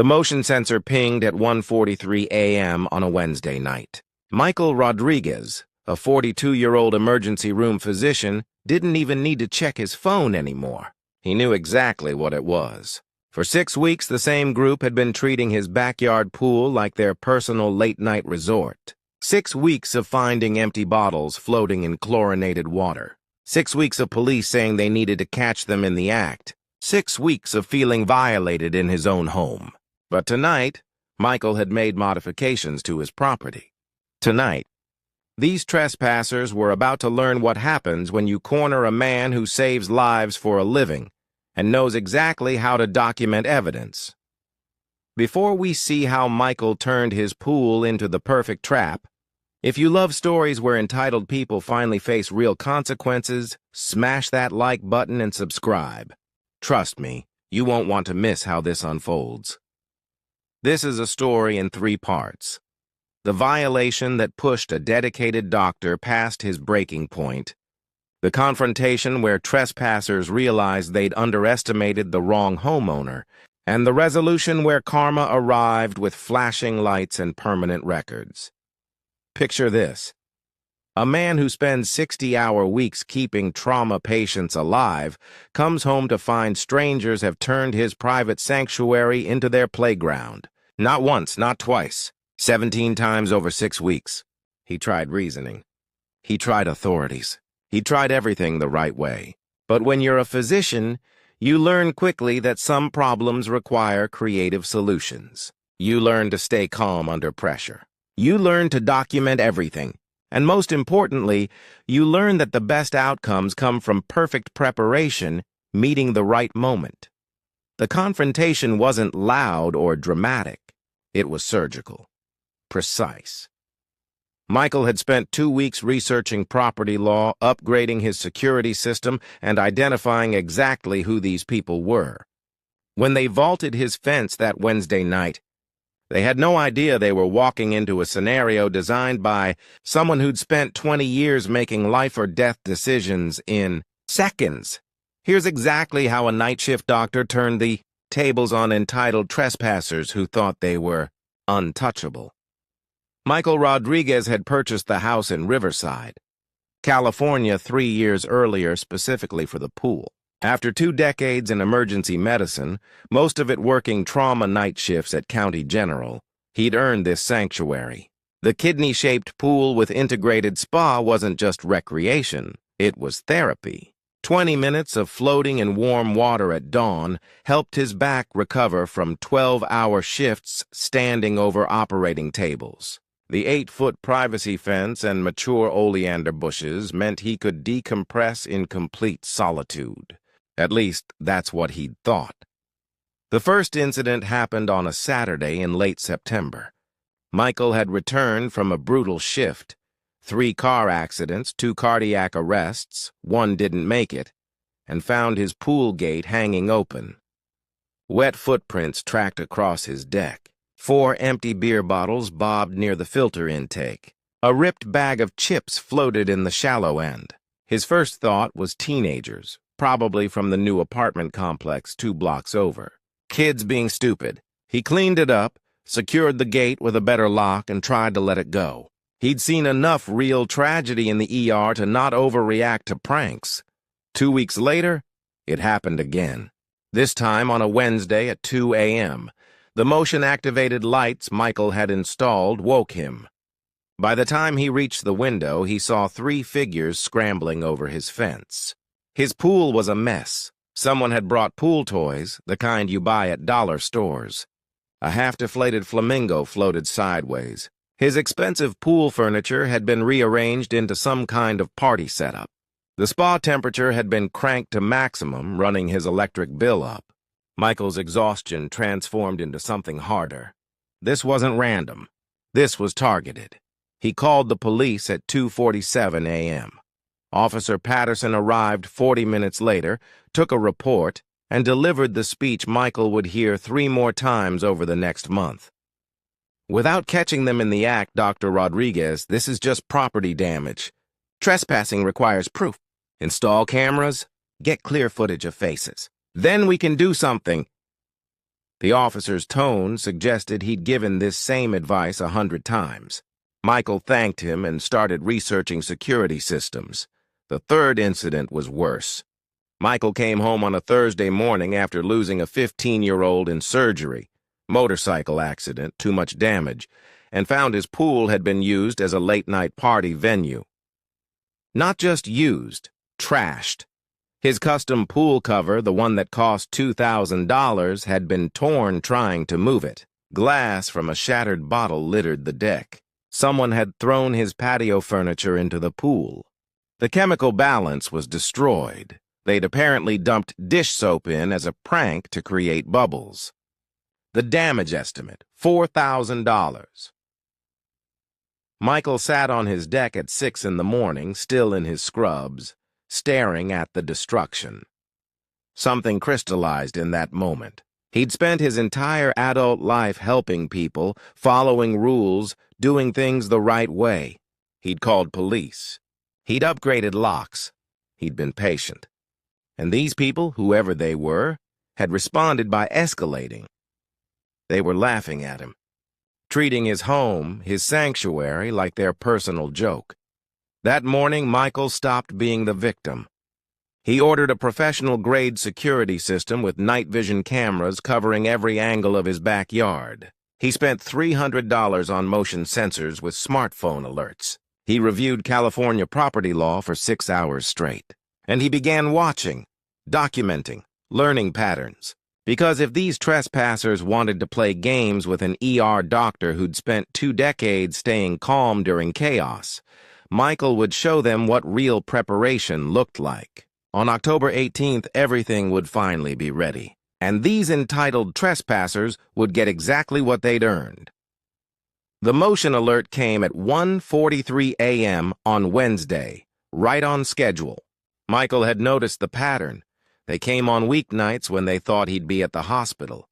The motion sensor pinged at 1:43 a.m. on a Wednesday night. Michael Rodriguez, a 42-year-old emergency room physician, didn't even need to check his phone anymore. He knew exactly what it was. For 6 weeks, the same group had been treating his backyard pool like their personal late-night resort. 6 weeks of finding empty bottles floating in chlorinated water. 6 weeks of police saying they needed to catch them in the act. 6 weeks of feeling violated in his own home. But tonight, Michael had made modifications to his property. Tonight, these trespassers were about to learn what happens when you corner a man who saves lives for a living and knows exactly how to document evidence. Before we see how Michael turned his pool into the perfect trap, if you love stories where entitled people finally face real consequences, smash that like button and subscribe. Trust me, you won't want to miss how this unfolds. This is a story in 3 parts. The violation that pushed a dedicated doctor past his breaking point, the confrontation where trespassers realized they'd underestimated the wrong homeowner, and the resolution where karma arrived with flashing lights and permanent records. Picture this. A man who spends 60-hour weeks keeping trauma patients alive comes home to find strangers have turned his private sanctuary into their playground. Not once, not twice. 17 times over 6 weeks. He tried reasoning. He tried authorities. He tried everything the right way. But when you're a physician, you learn quickly that some problems require creative solutions. You learn to stay calm under pressure. You learn to document everything. And most importantly, you learn that the best outcomes come from perfect preparation, meeting the right moment. The confrontation wasn't loud or dramatic. It was surgical. Precise. Michael had spent 2 weeks researching property law, upgrading his security system, and identifying exactly who these people were. When they vaulted his fence that Wednesday night, they had no idea they were walking into a scenario designed by someone who'd spent 20 years making life-or-death decisions in seconds. Here's exactly how a night shift doctor turned the tables on entitled trespassers who thought they were untouchable. Michael Rodriguez had purchased the house in Riverside, California 3 years earlier specifically for the pool. After 2 decades in emergency medicine, most of it working trauma night shifts at County General, he'd earned this sanctuary. The kidney-shaped pool with integrated spa wasn't just recreation, it was therapy. 20 minutes of floating in warm water at dawn helped his back recover from 12-hour shifts standing over operating tables. The 8-foot privacy fence and mature oleander bushes meant he could decompress in complete solitude. At least, that's what he'd thought. The first incident happened on a Saturday in late September. Michael had returned from a brutal shift. 3 car accidents, 2 cardiac arrests, 1 didn't make it, and found his pool gate hanging open. Wet footprints tracked across his deck. 4 empty beer bottles bobbed near the filter intake. A ripped bag of chips floated in the shallow end. His first thought was teenagers, probably from the new apartment complex 2 blocks over. Kids being stupid. He cleaned it up, secured the gate with a better lock, and tried to let it go. He'd seen enough real tragedy in the ER to not overreact to pranks. 2 weeks later, it happened again. This time on a Wednesday at 2 a.m. The motion-activated lights Michael had installed woke him. By the time he reached the window, he saw 3 figures scrambling over his fence. His pool was a mess. Someone had brought pool toys, the kind you buy at dollar stores. A half-deflated flamingo floated sideways. His expensive pool furniture had been rearranged into some kind of party setup. The spa temperature had been cranked to maximum, running his electric bill up. Michael's exhaustion transformed into something harder. This wasn't random. This was targeted. He called the police at 2:47 a.m. Officer Patterson arrived 40 minutes later, took a report, and delivered the speech Michael would hear 3 more times over the next month. Without catching them in the act, Dr. Rodriguez, this is just property damage. Trespassing requires proof. Install cameras, get clear footage of faces. Then we can do something. The officer's tone suggested he'd given this same advice 100 times. Michael thanked him and started researching security systems. The third incident was worse. Michael came home on a Thursday morning after losing a 15-year-old in surgery, motorcycle accident, too much damage, and found his pool had been used as a late-night party venue. Not just used, trashed. His custom pool cover, the one that cost $2,000, had been torn trying to move it. Glass from a shattered bottle littered the deck. Someone had thrown his patio furniture into the pool. The chemical balance was destroyed. They'd apparently dumped dish soap in as a prank to create bubbles. The damage estimate, $4,000. Michael sat on his deck at 6 in the morning, still in his scrubs, staring at the destruction. Something crystallized in that moment. He'd spent his entire adult life helping people, following rules, doing things the right way. He'd called police. He'd upgraded locks. He'd been patient. And these people, whoever they were, had responded by escalating. They were laughing at him, treating his home, his sanctuary, like their personal joke. That morning, Michael stopped being the victim. He ordered a professional-grade security system with night vision cameras covering every angle of his backyard. He spent $300 on motion sensors with smartphone alerts. He reviewed California property law for 6 hours straight. And he began watching, documenting, learning patterns. Because if these trespassers wanted to play games with an ER doctor who'd spent 2 decades staying calm during chaos, Michael would show them what real preparation looked like. On October 18th, everything would finally be ready, and these entitled trespassers would get exactly what they'd earned. The motion alert came at 1:43 a.m. on Wednesday, right on schedule. Michael had noticed the pattern. They came on weeknights when they thought he'd be at the hospital.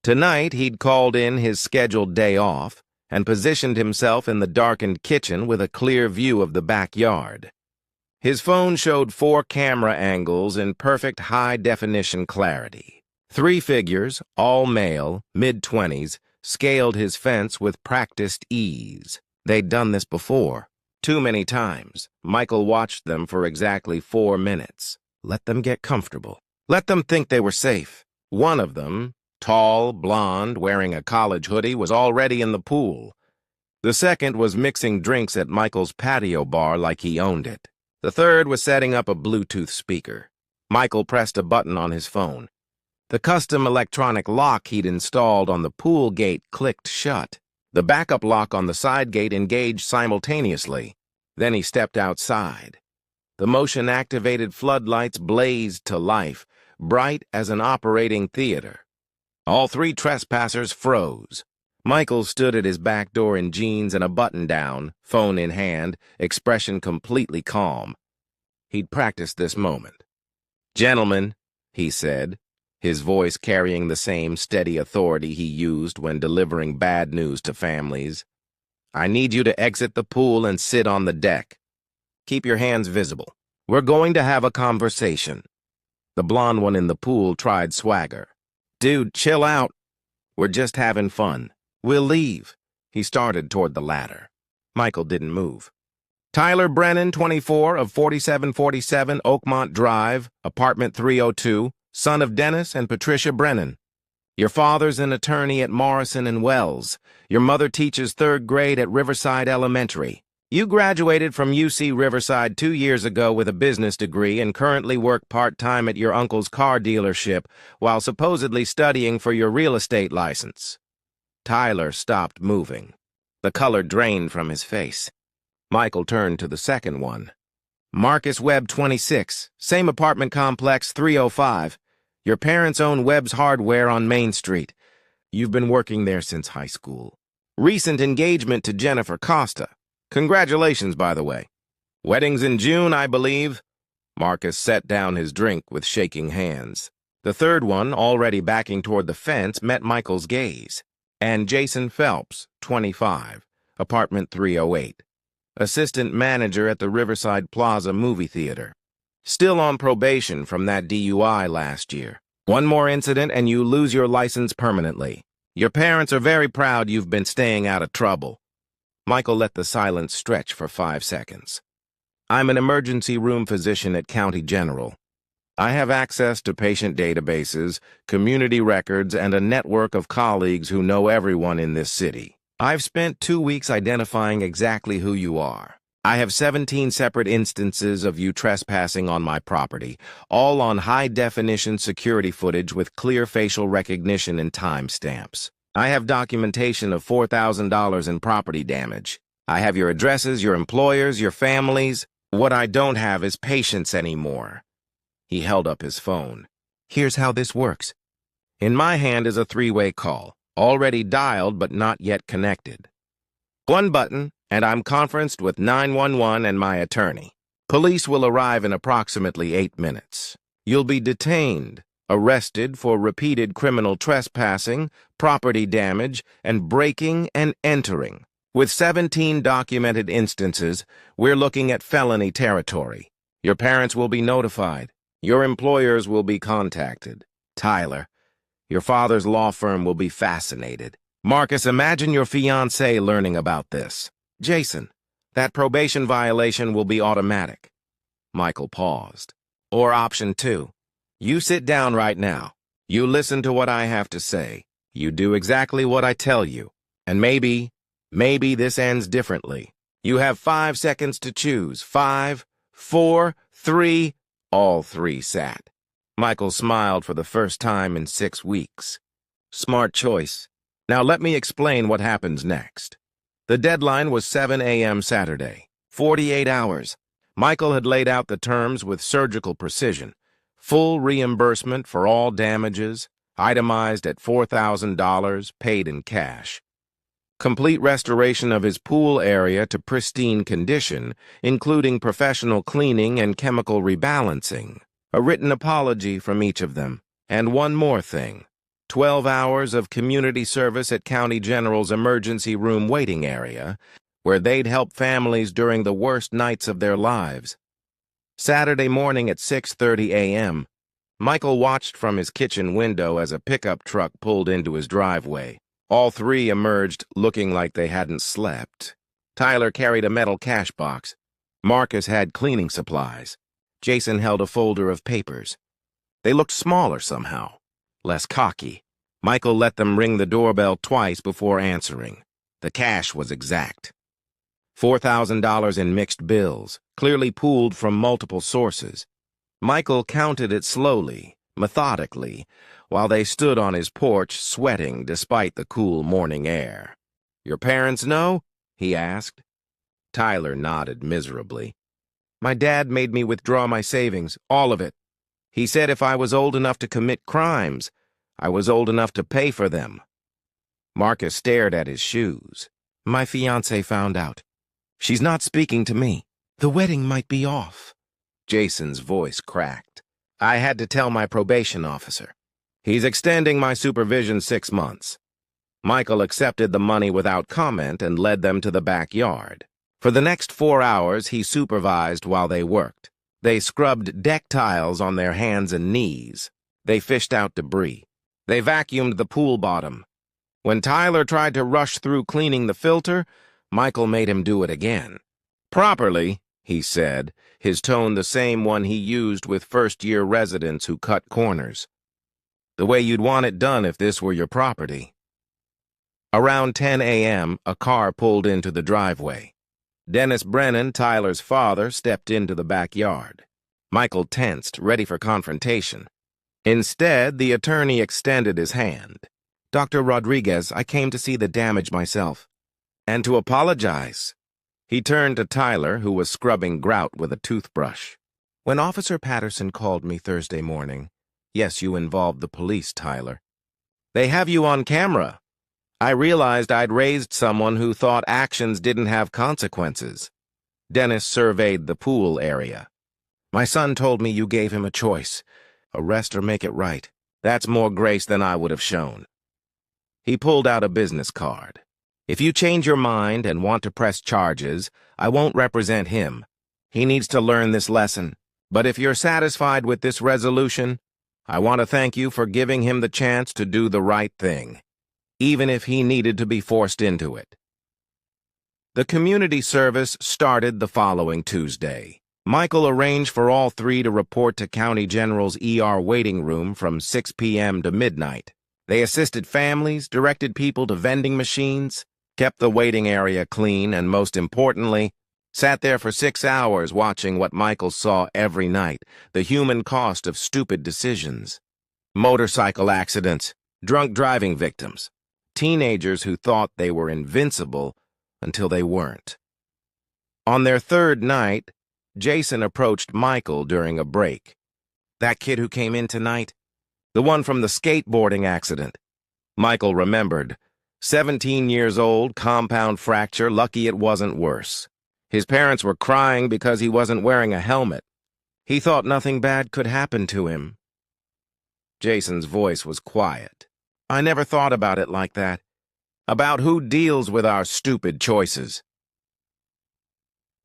Tonight, he'd called in his scheduled day off and positioned himself in the darkened kitchen with a clear view of the backyard. His phone showed 4 camera angles in perfect high-definition clarity. 3 figures, all male, mid-20s, scaled his fence with practiced ease. They'd done this before. Too many times. Michael watched them for exactly 4 minutes. Let them get comfortable. Let them think they were safe. One of them, tall, blonde, wearing a college hoodie, was already in the pool. The second was mixing drinks at Michael's patio bar like he owned it. The third was setting up a Bluetooth speaker. Michael pressed a button on his phone. The custom electronic lock he'd installed on the pool gate clicked shut. The backup lock on the side gate engaged simultaneously. Then he stepped outside. The motion-activated floodlights blazed to life, bright as an operating theater. All 3 trespassers froze. Michael stood at his back door in jeans and a button-down, phone in hand, expression completely calm. He'd practiced this moment. "Gentlemen," he said, his voice carrying the same steady authority he used when delivering bad news to families, "I need you to exit the pool and sit on the deck. Keep your hands visible. We're going to have a conversation." The blonde one in the pool tried swagger. "Dude, chill out. We're just having fun. We'll leave." He started toward the ladder. Michael didn't move. "Tyler Brennan, 24, of 4747 Oakmont Drive, apartment 302, son of Dennis and Patricia Brennan. Your father's an attorney at Morrison and Wells. Your mother teaches 3rd grade at Riverside Elementary. You graduated from UC Riverside 2 years ago with a business degree and currently work part-time at your uncle's car dealership while supposedly studying for your real estate license." Tyler stopped moving. The color drained from his face. Michael turned to the second one. "Marcus Webb, 26, same apartment complex, 305. Your parents own Webb's Hardware on Main Street. You've been working there since high school. Recent engagement to Jennifer Costa. Congratulations, by the way. Wedding's in June, I believe." Marcus set down his drink with shaking hands. The third one, already backing toward the fence, met Michael's gaze. And Jason Phelps, 25, apartment 308. Assistant manager at the Riverside Plaza movie theater. Still on probation from that DUI last year. One more incident and you lose your license permanently. Your parents are very proud you've been staying out of trouble. Michael let the silence stretch for 5 seconds. I'm an emergency room physician at County General. I have access to patient databases, community records, and a network of colleagues who know everyone in this city. I've spent 2 weeks identifying exactly who you are. I have 17 separate instances of you trespassing on my property, all on high-definition security footage with clear facial recognition and timestamps. I have documentation of $4,000 in property damage. I have your addresses, your employers, your families. What I don't have is patience anymore. He held up his phone. Here's how this works. In my hand is a 3-way call, already dialed but not yet connected. One button, and I'm conferenced with 911 and my attorney. Police will arrive in approximately 8 minutes. You'll be detained, arrested for repeated criminal trespassing, property damage, and breaking and entering. With 17 documented instances, we're looking at felony territory. Your parents will be notified. Your employers will be contacted. Tyler, your father's law firm will be fascinated. Marcus, imagine your fiancé learning about this. Jason, that probation violation will be automatic. Michael paused. Or option 2. You sit down right now. You listen to what I have to say. You do exactly what I tell you. And maybe this ends differently. You have 5 seconds to choose. 5, 4, 3... All 3 sat. Michael smiled for the first time in 6 weeks. Smart choice. Now let me explain what happens next. The deadline was 7 a.m. Saturday. 48 hours. Michael had laid out the terms with surgical precision. Full reimbursement for all damages, itemized at $4,000, paid in cash. Complete restoration of his pool area to pristine condition, including professional cleaning and chemical rebalancing. A written apology from each of them. And one more thing. 12 hours of community service at County General's emergency room waiting area, where they'd help families during the worst nights of their lives. Saturday morning at 6:30 a.m., Michael watched from his kitchen window as a pickup truck pulled into his driveway. All 3 emerged looking like they hadn't slept. Tyler carried a metal cash box. Marcus had cleaning supplies. Jason held a folder of papers. They looked smaller somehow, less cocky. Michael let them ring the doorbell twice before answering. The cash was exact. $4,000 in mixed bills, clearly pooled from multiple sources. Michael counted it slowly, methodically, while they stood on his porch sweating despite the cool morning air. Your parents know? He asked. Tyler nodded miserably. My dad made me withdraw my savings, all of it. He said if I was old enough to commit crimes, I was old enough to pay for them. Marcus stared at his shoes. My fiancée found out. She's not speaking to me. The wedding might be off. Jason's voice cracked. I had to tell my probation officer. He's extending my supervision 6 months. Michael accepted the money without comment and led them to the backyard. For the next 4 hours, he supervised while they worked. They scrubbed deck tiles on their hands and knees. They fished out debris. They vacuumed the pool bottom. When Tyler tried to rush through cleaning the filter, Michael made him do it again. Properly, he said, his tone the same one he used with first-year residents who cut corners. The way you'd want it done if this were your property. Around 10 a.m., a car pulled into the driveway. Dennis Brennan, Tyler's father, stepped into the backyard. Michael tensed, ready for confrontation. Instead, the attorney extended his hand. Dr. Rodriguez, I came to see the damage myself. And to apologize. He turned to Tyler, who was scrubbing grout with a toothbrush. When Officer Patterson called me Thursday morning, yes, you involved the police, Tyler. They have you on camera. I realized I'd raised someone who thought actions didn't have consequences. Dennis surveyed the pool area. My son told me you gave him a choice. Arrest or make it right. That's more grace than I would have shown. He pulled out a business card. If you change your mind and want to press charges, I won't represent him. He needs to learn this lesson. But if you're satisfied with this resolution, I want to thank you for giving him the chance to do the right thing, even if he needed to be forced into it. The community service started the following Tuesday. Michael arranged for all three to report to County General's ER waiting room from 6 p.m. to midnight. They assisted families, directed people to vending machines, kept the waiting area clean, and most importantly, sat there for 6 hours watching what Michael saw every night, the human cost of stupid decisions. Motorcycle accidents, drunk driving victims, teenagers who thought they were invincible until they weren't. On their third night, Jason approached Michael during a break. "That kid who came in tonight? The one from the skateboarding accident." Michael remembered. 17 years old, compound fracture, lucky it wasn't worse. His parents were crying because he wasn't wearing a helmet. He thought nothing bad could happen to him. Jason's voice was quiet. "I never thought about it like that. About who deals with our stupid choices."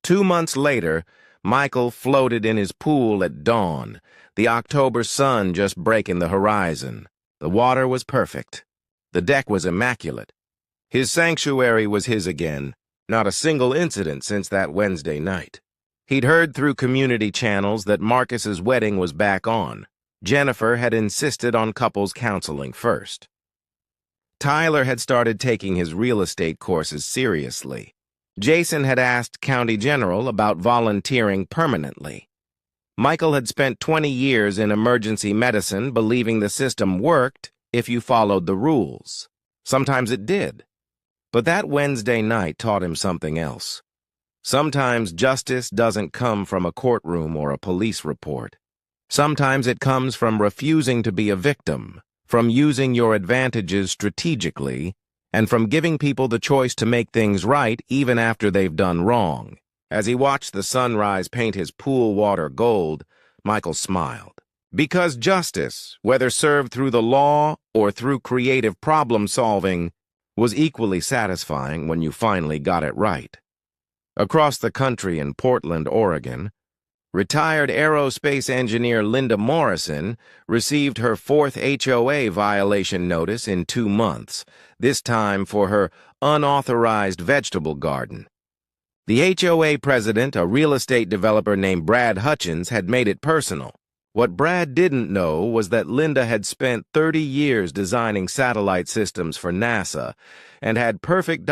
2 months later, Michael floated in his pool at dawn, the October sun just breaking the horizon. The water was perfect. The deck was immaculate. His sanctuary was his again, not a single incident since that Wednesday night. He'd heard through community channels that Marcus's wedding was back on. Jennifer had insisted on couples counseling first. Tyler had started taking his real estate courses seriously. Jason had asked County General about volunteering permanently. Michael had spent 20 years in emergency medicine believing the system worked if you followed the rules. Sometimes it did. But that Wednesday night taught him something else. Sometimes justice doesn't come from a courtroom or a police report. Sometimes it comes from refusing to be a victim, from using your advantages strategically, and from giving people the choice to make things right even after they've done wrong. As he watched the sunrise paint his pool water gold, Michael smiled. Because justice, whether served through the law or through creative problem-solving, was equally satisfying when you finally got it right. Across the country in Portland, Oregon, retired aerospace engineer Linda Morrison received her 4th HOA violation notice in 2 months, this time for her unauthorized vegetable garden. The HOA president, a real estate developer named Brad Hutchins, had made it personal. What Brad didn't know was that Linda had spent 30 years designing satellite systems for NASA and had perfect